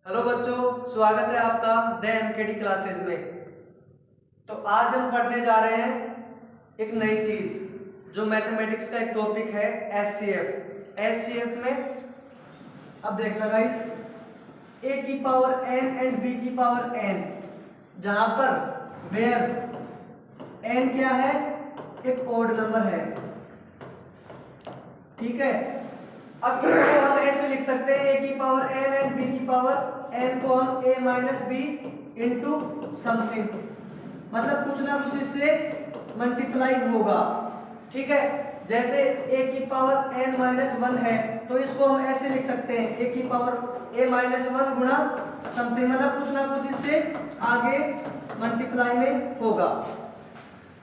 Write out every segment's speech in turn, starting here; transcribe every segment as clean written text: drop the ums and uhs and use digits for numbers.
Hello बच्चों, स्वागत है आपका द एमकेडी क्लासेस में। तो आज हम पढ़ने जा रहे हैं एक नई चीज जो मैथमेटिक्स का एक टॉपिक है एचसीएफ में अब देखना गाइस, ए की पावर एन एंड बी की पावर एन, जहां पर वेयर एन क्या है, एक ओड नंबर है। ठीक है, अब इसको हम ऐसे लिख सकते हैं, ए की पावर एन एंड बी की पावर एन को हम ए माइनस बी इंटू समथिंग, मतलब कुछ ना कुछ इससे मल्टीप्लाई होगा। ठीक है, जैसे ए की पावर एन माइनस वन है तो इसको हम ऐसे लिख सकते हैं, ए की पावर ए माइनस वन गुणा समथिंग, मतलब कुछ ना कुछ इससे आगे मल्टीप्लाई में होगा।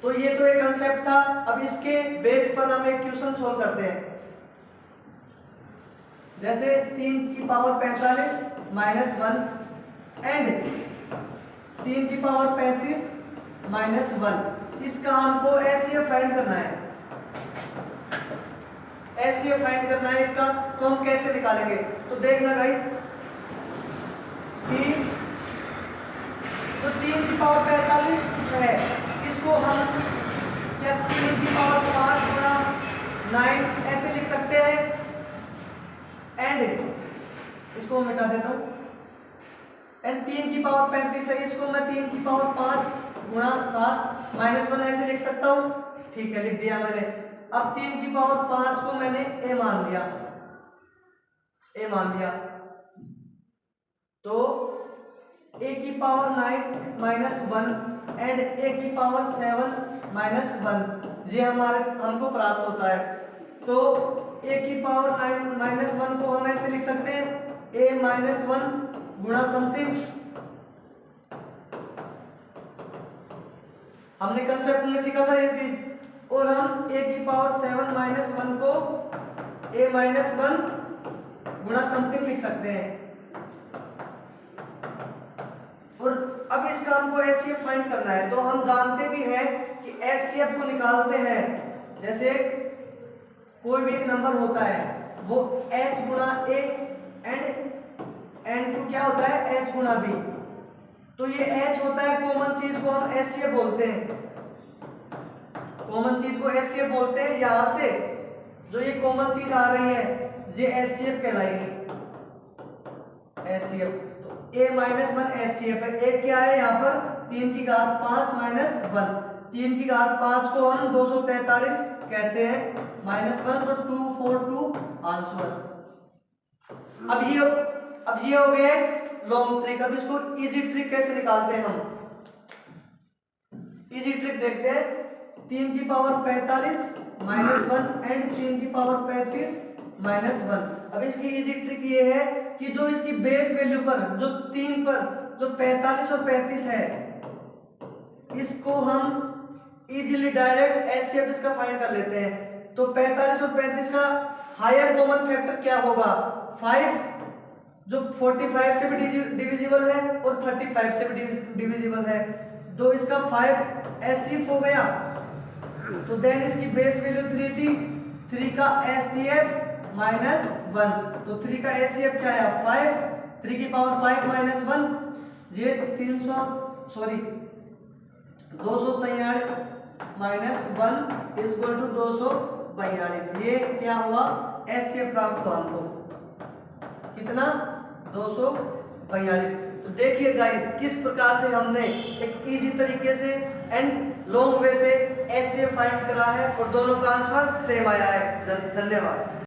तो ये तो एक कंसेप्ट था। अब इसके बेस पर हम एक क्वेश्चन सोल्व करते हैं। जैसे 3 की पावर 45 माइनस 1 एंड 3 की पावर 35 माइनस 1, इसका हमको एचसीएफ फाइंड करना है। एचसीएफ फाइंड करना है इसका, तो हम कैसे निकालेंगे? तो देखना गाइस कि तो 3 की पावर 45 है, इसको हम क्या 3 की पावर 5 गुणा 9 ऐसे लिख सकते हैं। एंड इसको मैं मिटा देता हूं। एंड 3 की पावर 35 है, इसको मैं 3 की पावर 5 गुणा 7 माइनस 1 ऐसे लिख सकता हूं। ठीक है, लिख दिया मैंने। अब 3 की पावर 5 को मैंने ए मान लिया, तो ए की पावर 9 माइनस 1 एंड ए की पावर 7 माइनस 1 ये हमको प्राप्त होता है। तो ए की पावर 9 माइनस 1 को हम ऐसे लिख सकते हैं, ए माइनस 1 गुणा समथिंग। हमने कंसेप्ट में सीखा था ये चीज। और हम ए की पावर 7 माइनस 1 को ए माइनस 1 गुणा समथिंग लिख सकते हैं। और अब इसका हमको एचसीएफ फाइंड करना है। तो हम जानते भी हैं कि एचसीएफ को निकालते हैं, जैसे कोई भी एक नंबर होता है वो h गुणा a एंड n2 क्या होता है, h गुणा b। तो ये h होता है कॉमन चीज को हम एचसीएफ बोलते हैं, कॉमन चीज को एचसीएफ बोलते हैं। यहां से जो ये कॉमन चीज आ रही है ये एचसीएफ कहलाएगी, एचसीएफ। तो a माइनस 1 एचसीएफ है। एक क्या है यहाँ पर 3 की घात 5 माइनस 1, 3 की घात 5 को हम 243 कहते हैं माइनस 1, तो 242 आंसर। अब ये हो गया लॉन्ग ट्रिक। अब इसको इजी ट्रिक कैसे निकालते हैं हम? इजी ट्रिक देखते हैं। 3 की पावर 45 माइनस 1 एंड 3 की पावर 35 माइनस 1। अब इसकी इजी ट्रिक ये है कि जो इसकी बेस वैल्यू पर, जो 3 पर जो 45 और 35 है, इसको हम इजीली डायरेक्ट एचसीएफ इसका फाइंड कर लेते हैं। तो 45 और 35 का हायर कॉमन फैक्टर क्या होगा? 5, जो 45 से भी डिविजिबल है और 35 से भी डिविजिबल है, तो इसका 5 एचसीएफ हो गया। तो देन इसकी बेस वैल्यू 3 थी, 3 का एचसीएफ माइनस 1, तो 3 का एचसीएफ क्या आया 5, 3 की पावर 5 माइनस 1, ये 243 माइनस 1 इज इक्वल टू 242। ये क्या हुआ, एचसीएफ प्राप्त हुआ हमको, कितना 242। तो देखिए गाइस किस प्रकार से हमने एक इजी तरीके से एंड लॉन्ग वे से एचसीएफ फाइंड करा है और दोनों का आंसर सेम आया है। धन्यवाद।